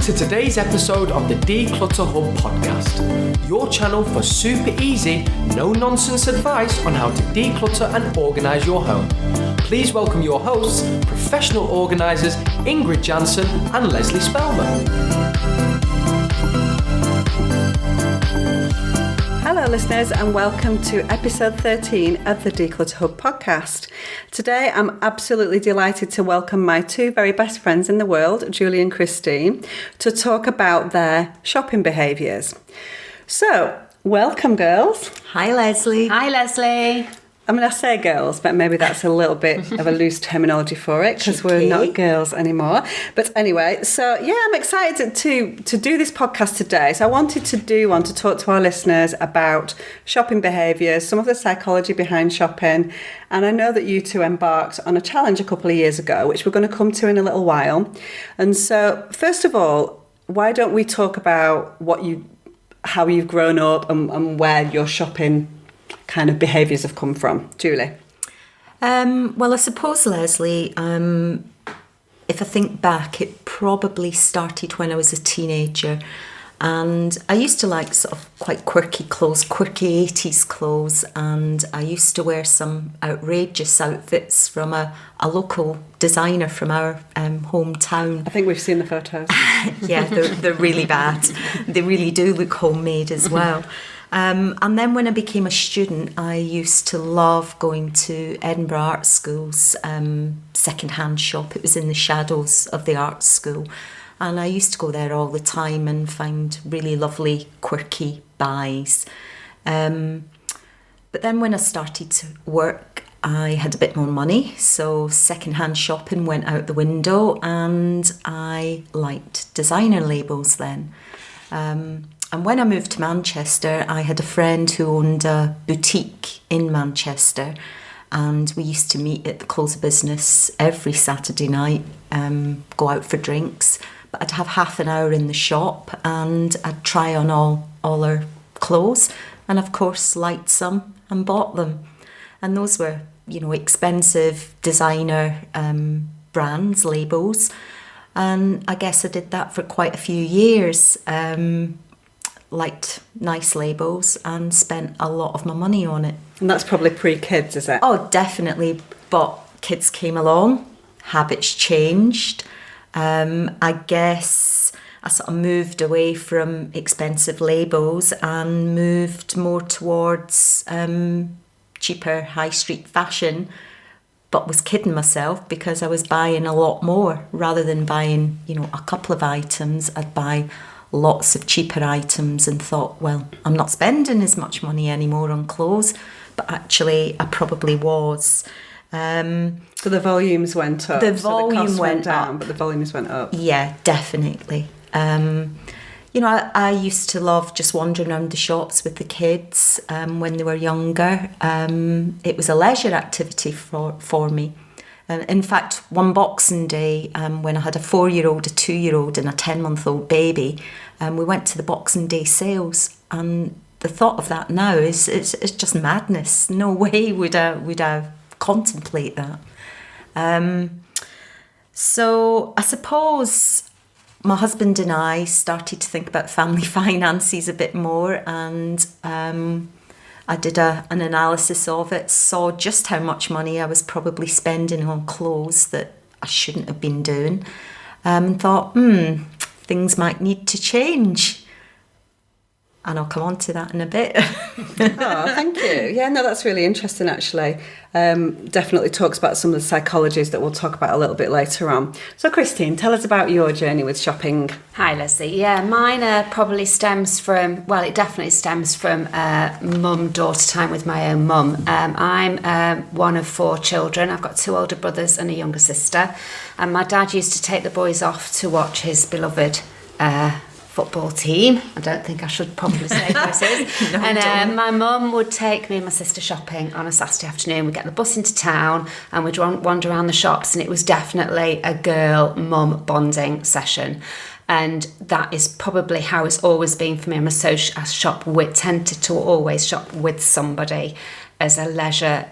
to today's episode of the Declutter Hub podcast, your channel for super easy, no-nonsense advice on how to declutter and organise your home. Please welcome your hosts, professional organisers Ingrid Jansen and Lesley Spellman. Hello listeners and welcome to episode 13 of the Declutter Hub podcast. Today I'm absolutely delighted to welcome my two very best friends in the world, Julie and Christine, to talk about their shopping behaviours. So, welcome girls. Hi Lesley. Hi Lesley. I mean, I say girls, but maybe that's a little bit of a loose terminology for it because we're not girls anymore. But anyway, so yeah, I'm excited to do this podcast today. So I wanted to talk to our listeners about shopping behaviours, some of the psychology behind shopping. And I know that you two embarked on a challenge a couple of years ago, which we're going to come to in a little while. And so, first of all, why don't we talk about how you've grown up and where your shopping kind of behaviours have come from? Julie? Well, I suppose, Lesley, if I think back, it probably started when I was a teenager. And I used to like sort of quite quirky clothes, quirky 80s clothes. And I used to wear some outrageous outfits from a local designer from our hometown. I think we've seen the photos. Yeah, they're really bad. They really do look homemade as well. And then when I became a student, I used to love going to Edinburgh Art School's second-hand shop. It was in the shadows of the art school. And I used to go there all the time and find really lovely, quirky buys. But then when I started to work, I had a bit more money. So second-hand shopping went out the window and I liked designer labels then. And when I moved to Manchester, I had a friend who owned a boutique in Manchester, and we used to meet at the close of business every Saturday night, go out for drinks. But I'd have half an hour in the shop and I'd try on all her clothes, and of course liked some and bought them. And those were, expensive designer brands, labels. And I guess I did that for quite a few years. Liked nice labels and spent a lot of my money on it. And that's probably pre-kids, is it? Oh, definitely. But kids came along, habits changed. I guess I sort of moved away from expensive labels and moved more towards cheaper high street fashion, but was kidding myself because I was buying a lot more. Rather than buying, a couple of items, I'd buy lots of cheaper items and thought, well, I'm not spending as much money anymore on clothes, but actually I probably was. So the volumes went up. The volume went down, up, but the volumes went up. Yeah, definitely. I used to love just wandering around the shops with the kids when they were younger. It was a leisure activity for me. In fact, one Boxing Day, when I had a 4-year-old, a 2-year-old and a 10-month-old baby, we went to the Boxing Day sales, and the thought of that now is it's just madness. No way would I contemplate that. So I suppose my husband and I started to think about family finances a bit more, and I did an analysis of it, saw just how much money I was probably spending on clothes that I shouldn't have been doing, and thought, things might need to change. And I'll come on to that in a bit. Oh, thank you. Yeah, no, that's really interesting, actually. Definitely talks about some of the psychologies that we'll talk about a little bit later on. So, Christine, tell us about your journey with shopping. Hi, Lesley. Yeah, mine probably stems from, it definitely stems from mum-daughter time with my own mum. I'm one of 4 children. I've got 2 older brothers and a younger sister. And my dad used to take the boys off to watch his beloved football team. I don't think I should probably say who it is. And my mum would take me and my sister shopping on a Saturday afternoon. We'd get the bus into town and we'd wander around the shops, and it was definitely a girl-mum bonding session. And that is probably how it's always been for me. Tended to always shop with somebody as a leisure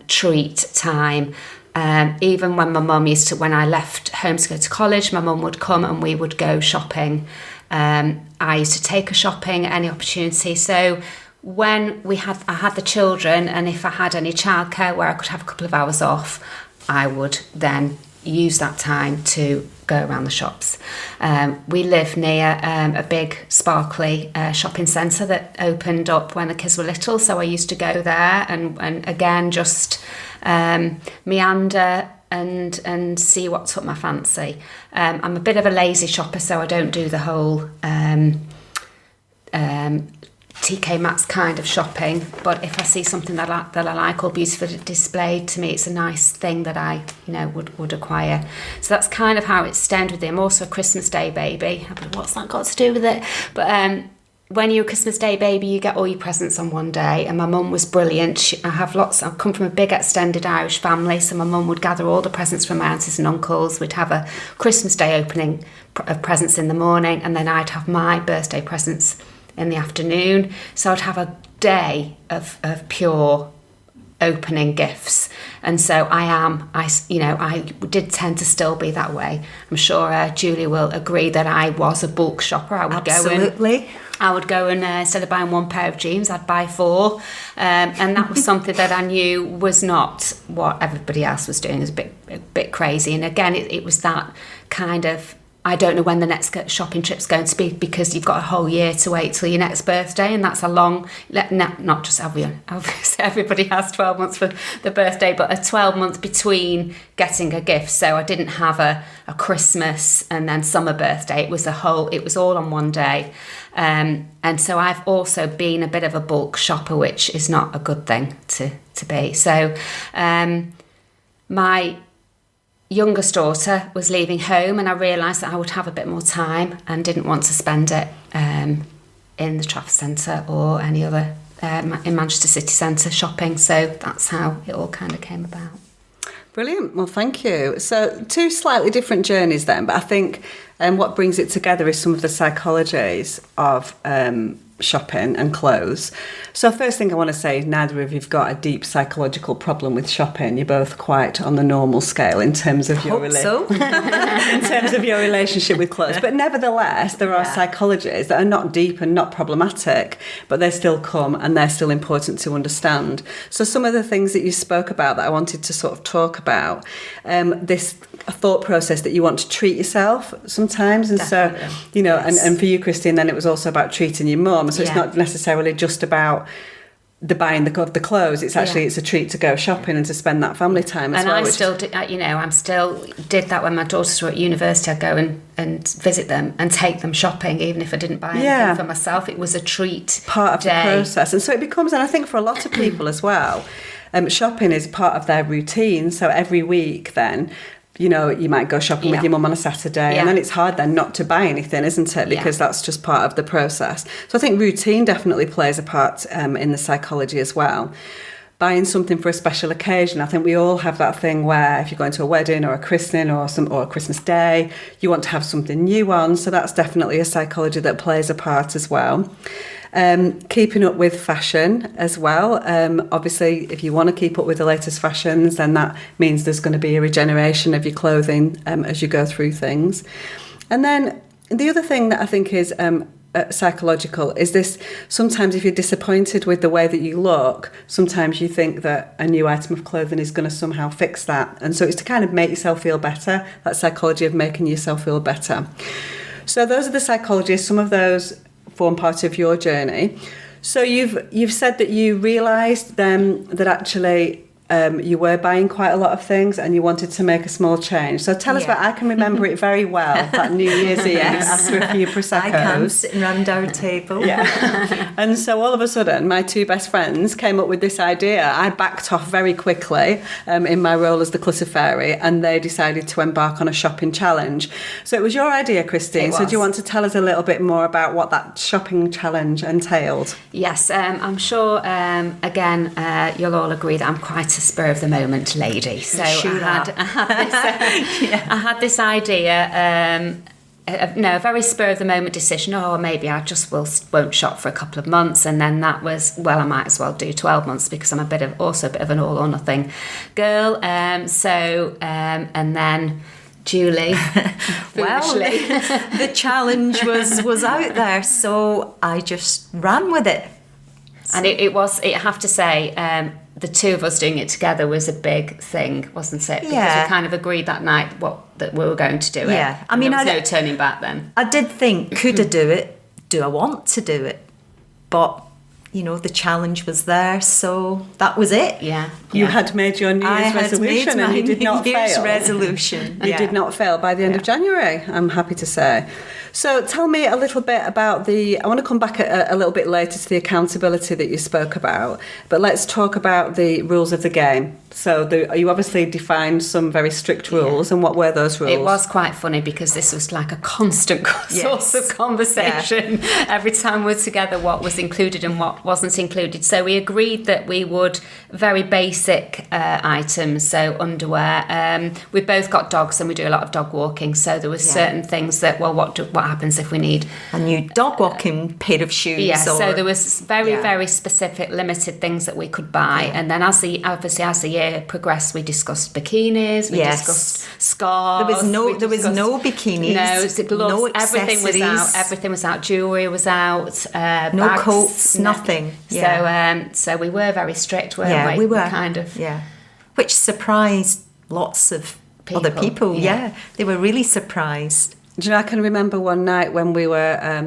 treat time. Even when my mum when I left home to go to college, my mum would come and we would go shopping. I used to take her shopping at any opportunity. So when I had the children, and if I had any childcare where I could have a couple of hours off, I would then use that time to go around the shops. We live near a big sparkly shopping centre that opened up when the kids were little, so I used to go there and again just meander and see what took my fancy. I'm a bit of a lazy shopper, so I don't do the whole TK Maxx kind of shopping, but if I see something that I like or beautifully displayed, to me it's a nice thing that I would acquire. So that's kind of how it stemmed with it. I'm also a Christmas Day baby. What's that got to do with it? But when you're a Christmas Day baby, you get all your presents on one day, and my mum was brilliant. I come from a big extended Irish family, so my mum would gather all the presents from my aunties and uncles. We'd have a Christmas Day opening of presents in the morning, and then I'd have my birthday presents in the afternoon. So I'd have a day of pure opening gifts, and so I did tend to still be that way. I'm sure Julie will agree that I was a bulk shopper. I would go and instead of buying one pair of jeans, I'd buy 4, and that was something that I knew was not what everybody else was doing. It was a bit crazy, and again it was that kind of, I don't know when the next shopping trip's going to be, because you've got a whole year to wait till your next birthday, and that's a long, not just everyone, obviously everybody has 12 months for the birthday, but a 12-month between getting a gift. So I didn't have a Christmas and then summer birthday. It was all on one day. And so I've also been a bit of a bulk shopper, which is not a good thing to be. So my youngest daughter was leaving home, and I realised that I would have a bit more time and didn't want to spend it in the Trafford Centre or any other in Manchester City Centre shopping. So that's how it all kind of came about. Brilliant. Well, thank you. So 2 slightly different journeys then, but I think what brings it together is some of the psychologies of shopping and clothes. So first thing I want to say, neither of you've got a deep psychological problem with shopping. You're both quite on the normal scale in terms of your in terms of your relationship with clothes. But nevertheless, there are psychologies that are not deep and not problematic, but they still come and they're still important to understand. So some of the things that you spoke about that I wanted to sort of talk about, this thought process that you want to treat yourself sometimes, and Definitely. so and for you, Christine, then it was also about treating your mum. So it's not necessarily just about the buying of the clothes. It's actually it's a treat to go shopping and to spend that family time as well. And I still did that when my daughters were at university. I'd go and visit them and take them shopping, even if I didn't buy anything for myself. It was a treat, part of the process, and so it becomes. And I think for a lot of people as well, shopping is part of their routine. So every week, then, you might go shopping with your mum on a Saturday, and then it's hard then not to buy anything, isn't it? Because that's just part of the process. So I think routine definitely plays a part in the psychology as well. Buying something for a special occasion. I think we all have that thing where if you're going to a wedding or a christening or a Christmas Day, you want to have something new on. So that's definitely a psychology that plays a part as well. Keeping up with fashion as well. Obviously, if you want to keep up with the latest fashions, then that means there's going to be a regeneration of your clothing as you go through things. And then the other thing that I think is psychological is this: sometimes if you're disappointed with the way that you look, sometimes you think that a new item of clothing is going to somehow fix that. And so it's to kind of make yourself feel better, that psychology of making yourself feel better. So those are the psychologies. Some of those form part of your journey. So you've said that you realised then that actually you were buying quite a lot of things and you wanted to make a small change. So tell us about, I can remember it very well, that New Year's Eve after a few Prosecco's. I can, sitting around our table. Yeah. And so all of a sudden, my 2 best friends came up with this idea. I backed off very quickly in my role as the Clutter Fairy, and they decided to embark on a shopping challenge. So it was your idea, Christine. So do you want to tell us a little bit more about what that shopping challenge entailed? Yes, I'm sure, again, you'll all agree that I'm quite a spur of the moment lady. So I had this idea a very spur of the moment decision. Oh, maybe I just won't shop for a couple of months, and then that was, well, I might as well do 12 months because I'm also a bit of an all or nothing girl. And then Julie, well, the challenge was out there, so I just ran with it. And it was, I have to say, the two of us doing it together was a big thing, wasn't it? Because we kind of agreed that night that we were going to do it. Yeah, I mean, there was no turning back then. I did think, could I do it? Do I want to do it? But, you know, the challenge was there, so that was it. Yeah. You had made your New Year's resolution and you did not fail. Resolution. You did not fail by the end of January, I'm happy to say. So tell me a little bit about I want to come back a little bit later to the accountability that you spoke about, but let's talk about the rules of the game. So you obviously defined some very strict rules, and what were those rules? It was quite funny because this was like a constant source of conversation. Yeah. Every time we were together, what was included and what wasn't included. So we agreed that we would, very basic items, so underwear. We both got dogs and we do a lot of dog walking, so there were certain things that, well, what happens if we need a new dog walking pair of shoes? Yeah, so there was very specific, limited things that we could buy, and then as the year progressed, we discussed bikinis, we discussed scarves. There was no bikinis, no, it was the gloves, no accessories. everything was out, jewellery was out, no bags, coats, nothing. So we were very strict, weren't we? We were kind of, which surprised lots of other people. Yeah, they were really surprised. Do you know, I can remember one night when we were at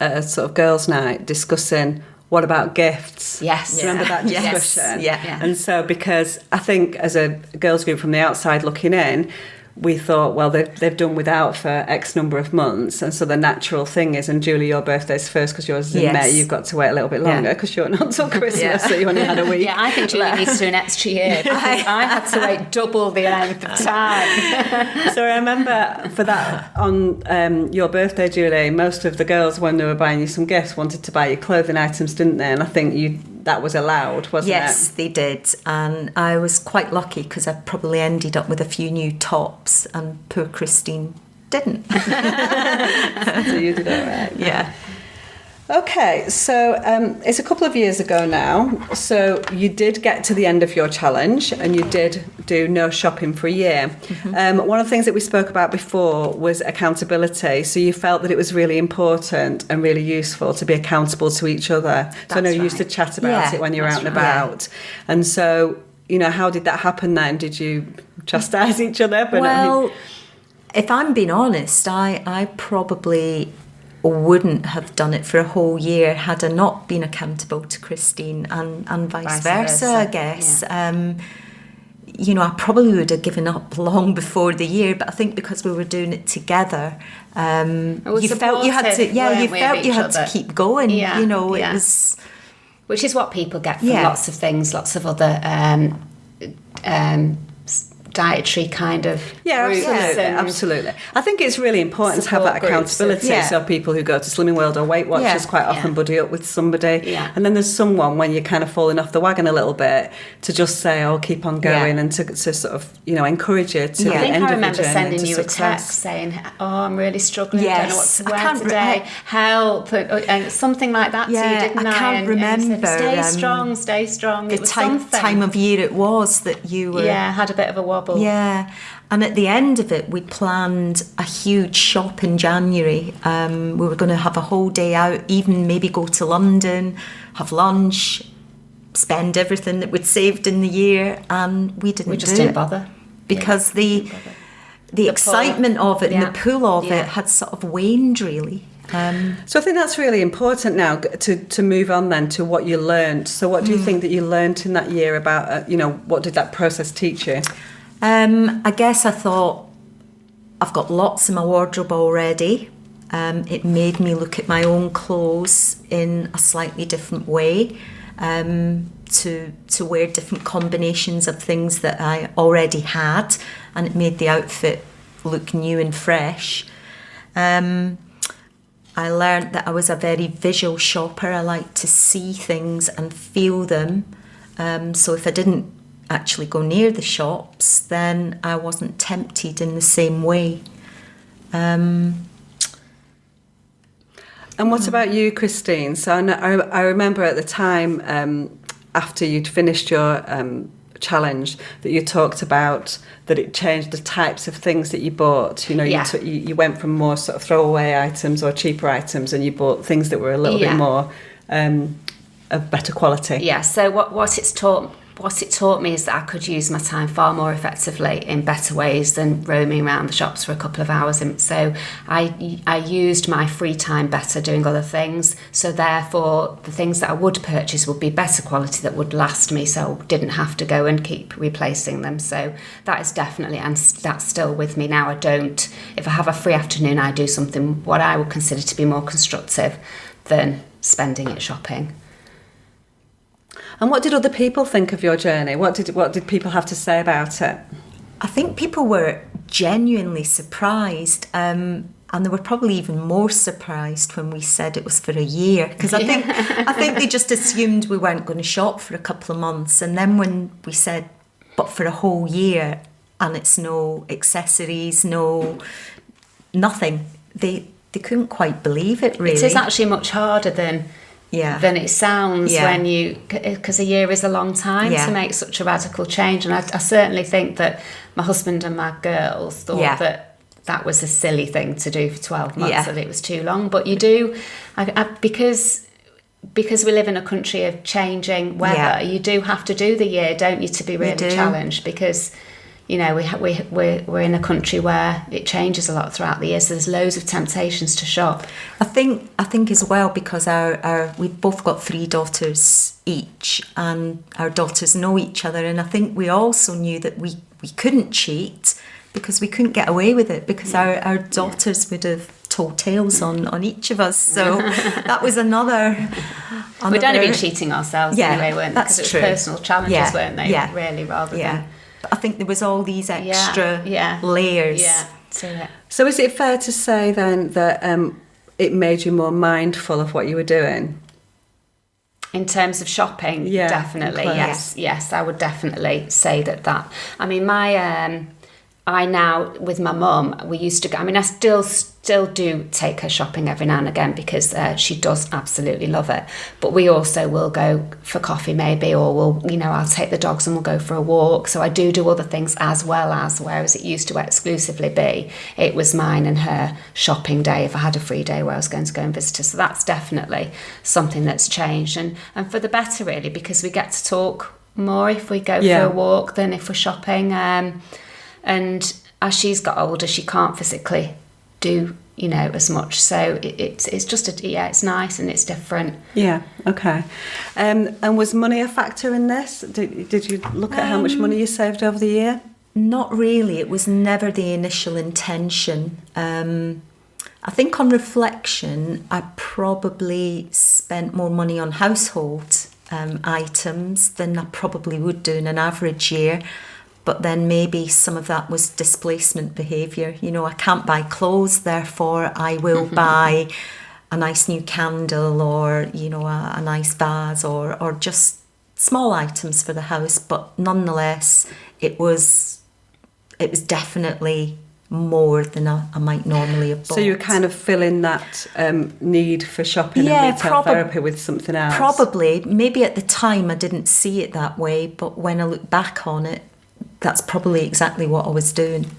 a sort of girls' night discussing, what about gifts? Yes. Remember that discussion? Yes. Yeah. And so, because I think as a girls' group from the outside looking in, we thought, well, they've done without for X number of months, and so the natural thing is, and Julie, your birthday's first because yours is in May, you've got to wait a little bit longer because you're not until Christmas, so you only had a week. Yeah, I think Julie needs to do an extra year because I had to wait double the length of time. So I remember for that, on your birthday, Julie, most of the girls, when they were buying you some gifts, wanted to buy you clothing items, didn't they? And I think that was allowed, wasn't it? Yes, they did. And I was quite lucky because I probably ended up with a few new tops, and poor Christine didn't. So you did all right. Yeah. Okay, so it's a couple of years ago now. So you did get to the end of your challenge and you did do no shopping for a year. Mm-hmm. One of the things that we spoke about before was accountability. So you felt that it was really important and really useful to be accountable to each other. So I know you used to chat about it when you were out and about. Yeah. And so, you know, how did that happen then? Did you chastise each other? Well, if I'm being honest, I probably wouldn't have done it for a whole year had I not been accountable to Christine, and vice versa, I guess. Yeah. You know, I probably would have given up long before the year, but I think because we were doing it together, you felt you had to keep going. Yeah, you know, it was, which is what people get from lots of things, lots of other dietary kind of absolutely. I think it's really important to have that accountability. So people who go to Slimming World or Weight Watchers quite often buddy up with somebody, and then there's someone when you're kind of falling off the wagon a little bit to just say, "Oh, keep on going," and to sort of, you know, encourage you to the end of the journey. I remember sending you a text saying, "Oh, I'm really struggling. I don't know what to wear today. Help," and something like that. Yeah, to you, didn't I? I can't remember. Stay strong. Stay strong. The time of year it was that you were had a bit of a wobble. Yeah, and at the end of it, we planned a huge shop in January. We were going to have a whole day out, even maybe go to London, have lunch, spend everything that we'd saved in the year, and we didn't bother because the excitement of it and the pull of it had sort of waned, really. So I think that's really important now to move on then to what you learned. So what do you think that you learned in that year about, what did that process teach you? I guess I thought, I've got lots in my wardrobe already. It made me look at my own clothes in a slightly different way, to wear different combinations of things that I already had, and it made the outfit look new and fresh. I learned that I was a very visual shopper. I like to see things and feel them. So if I didn't actually go near the shops, then I wasn't tempted in the same way. And what about you, Christine? So I remember at the time, after you'd finished your challenge, that you talked about that it changed the types of things that you bought. You know, you went from more sort of throwaway items or cheaper items, and you bought things that were a little bit more of better quality. Yeah. So what it taught me is that I could use my time far more effectively in better ways than roaming around the shops for a couple of hours. And so I used my free time better doing other things. So therefore, the things that I would purchase would be better quality that would last me, so I didn't have to go and keep replacing them. So that is definitely, and that's still with me now. If I have a free afternoon, I do something what I would consider to be more constructive than spending it shopping. And what did other people think of your journey? What did people have to say about it? I think people were genuinely surprised, and they were probably even more surprised when we said it was for a year, because I think they just assumed we weren't going to shop for a couple of months. And then when we said, but for a whole year, and it's no accessories, nothing, they couldn't quite believe it, really. It is actually much harder than it sounds when because a year is a long time to make such a radical change. And I certainly think that my husband and my girls thought that was a silly thing to do for 12 months, that it was too long. But you do, because we live in a country of changing weather, you do have to do the year, don't you, to be really challenged, because you know, we're in a country where it changes a lot throughout the year, so there's loads of temptations to shop. I think as well, because we've both got 3 daughters each, and our daughters know each other, and I think we also knew that we couldn't cheat because we couldn't get away with it, because our daughters would have told tales on each of us. So that was another. We'd only been cheating ourselves anyway, weren't they? That's true. Because it was personal challenges, weren't they? Yeah. Really, rather than. But I think there was all these extra layers to it. So is it fair to say then that it made you more mindful of what you were doing? In terms of shopping, definitely, yes, I would definitely say that. I mean, I now, with my mum, we used to go, I mean, I still do take her shopping every now and again, because she does absolutely love it. But we also will go for coffee maybe, or I'll take the dogs and we'll go for a walk. So I do other things as well as, whereas it used to exclusively be, it was mine and her shopping day if I had a free day where I was going to go and visit her. So that's definitely something that's changed, and for the better, really, because we get to talk more if we go for a walk than if we're shopping. And as she's got older, she can't physically do, as much. So it's just it's nice and it's different. Yeah, okay. And was money a factor in this? Did you look at how much money you saved over the year? Not really. It was never the initial intention. I think on reflection, I probably spent more money on household items than I probably would do in an average year. But then maybe some of that was displacement behaviour. I can't buy clothes, therefore I will buy a nice new candle, or, a nice vase, or just small items for the house. But nonetheless, it was definitely more than I might normally have bought. So you were kind of filling that need for shopping and retail therapy with something else? Probably. Maybe at the time I didn't see it that way, but when I look back on it, that's probably exactly what I was doing.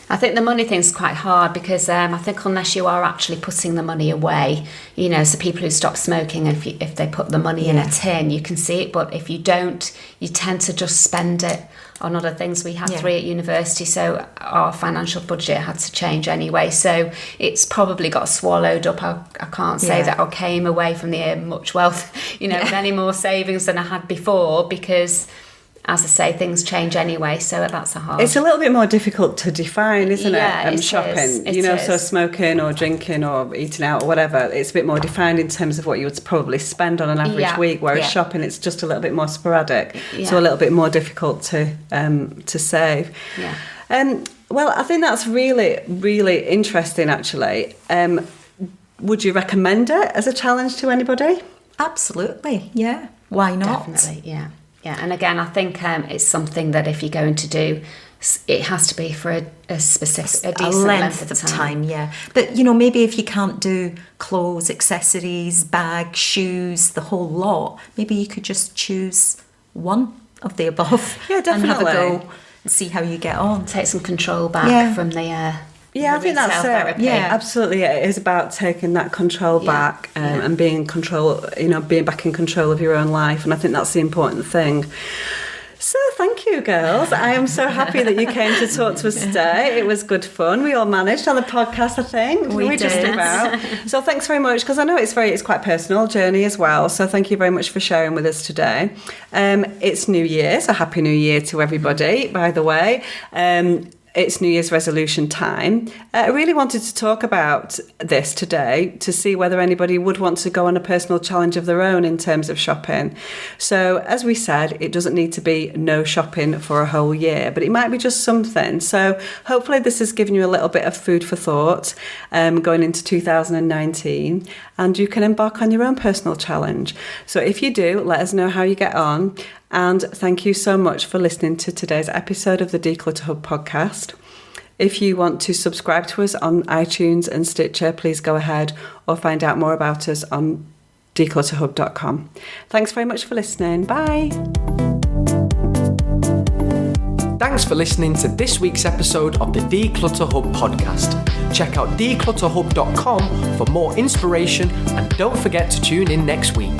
I think the money thing's quite hard, because I think unless you are actually putting the money away, so people who stop smoking, if they put the money in a tin, you can see it. But if you don't, you tend to just spend it on other things. We had 3 at university, so our financial budget had to change anyway. So it's probably got swallowed up. I can't say that I came away from the year much wealth, with any more savings than I had before, because, as I say, things change anyway, so that's a hard. It's a little bit more difficult to define, isn't it? It shopping, is. So smoking or drinking or eating out or whatever, it's a bit more defined in terms of what you would probably spend on an average week. Whereas shopping, it's just a little bit more sporadic, so a little bit more difficult to save. Yeah. Well, I think that's really, really interesting. Actually, would you recommend it as a challenge to anybody? Absolutely, yeah. Why not? Definitely, yeah. Yeah, and again, I think it's something that if you're going to do it has to be for a specific, a decent length of time. Yeah. But, you know, maybe if you can't do clothes, accessories, bags, shoes, the whole lot, maybe you could just choose one of the above. Yeah, definitely. And have a go and see how you get on. Take some control back from the I think that's it. therapy. Yeah, absolutely. It is about taking that control back and being in control, you know, being back in control of your own life. And I think that's the important thing. So thank you, girls. I am so happy that you came to talk to us today. It was good fun. We all managed on the podcast, I think. We did. Just about. So thanks very much, because I know it's quite a personal journey as well. So thank you very much for sharing with us today. It's New Year, so Happy New Year to everybody, by the way. It's New Year's resolution time. I really wanted to talk about this today to see whether anybody would want to go on a personal challenge of their own in terms of shopping. So as we said, it doesn't need to be no shopping for a whole year, but it might be just something. So hopefully this has given you a little bit of food for thought going into 2019, and you can embark on your own personal challenge. So if you do, let us know how you get on. And thank you so much for listening to today's episode of the Declutter Hub podcast. If you want to subscribe to us on iTunes and Stitcher, please go ahead, or find out more about us on declutterhub.com. Thanks very much for listening. Bye. Thanks for listening to this week's episode of the Declutter Hub podcast. Check out declutterhub.com for more inspiration, and don't forget to tune in next week.